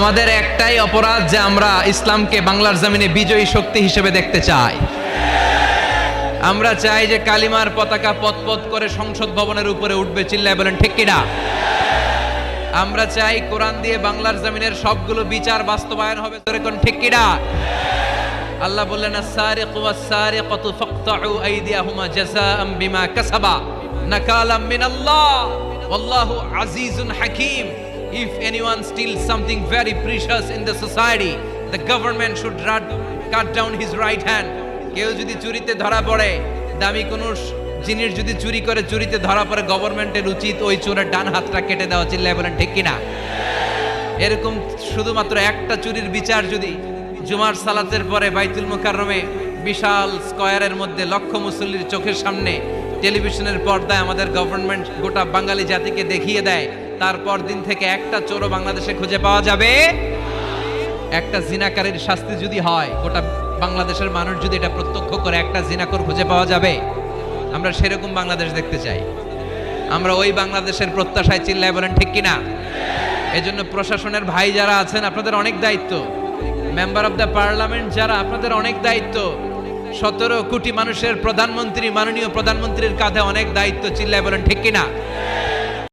আমাদের একটাই অপরাধ যে আমরা ইসলামকে বাংলার জমিনে বিজয়ী শক্তি হিসেবে দেখতে চাই। আমরা চাই যে কালিমার পতাকা পতপত করে সংসদ ভবনের উপরে উঠবে, চিল্লায় বলেন ঠিক কিনা? আমরা চাই কোরআন দিয়ে বাংলার জমিনের সবগুলো বিচার বাস্তবায়ন হবে, কোন ঠিক কিনা? আল্লাহ বললেন আস-সারিকু ওয়াস-সারিকাতু ফাকতাউ আইদিয়াহুমা জাযাআম বিমা কাসাবা নাকালাম মিনাল্লাহ ওয়াল্লাহু আজিজুন হাকীম। If anyone steals something very precious in the society, the government should cut down his right hand. কেউ যদি চুরিতে ধরা পড়ে, দামি কোনো জিনিস যদি চুরি করে চুরিতে ধরা পড়ে, গভর্নমেন্টের উচিত ওই চোরের ডান হাতটা কেটে দেওয়া, চিল্লায় বলেন ঠিক কিনা? এরকম শুধুমাত্র একটা চুরির বিচার যদি জুমার সালাতের পরে বাইতুল মুকাররমে বিশাল স্কয়ারের মধ্যে লক্ষ মুসল্লির চোখের সামনে টেলিভিশনের পর্দায় আমাদের গভর্নমেন্ট গোটা বাঙালি জাতিকে দেখিয়ে দেয়, তারপর দিন থেকে একটা চোরও বাংলাদেশে খুঁজে পাওয়া যাবে। একটা জিনাকারীর শাস্তি যদি হয়, গোটা বাংলাদেশের মানুষ যদি এটা প্রত্যক্ষ করে একটা জিনাকর খুঁজে পাওয়া যাবে। আমরা সেরকম বাংলাদেশ দেখতে চাই। আমরা ওই বাংলাদেশের প্রত্যাশায়, চিল্লায় বলেন ঠিক কিনা? এজন্য প্রশাসনের ভাই যারা আছেন, আপনাদের অনেক দায়িত্ব। মেম্বার অফ দ্য পার্লামেন্ট যারা, আপনাদের অনেক দায়িত্ব। 17 কোটি মানুষের প্রধানমন্ত্রী, মাননীয় প্রধানমন্ত্রীর কাঁধে অনেক দায়িত্ব, চিল্লায় বলেন ঠিক কিনা?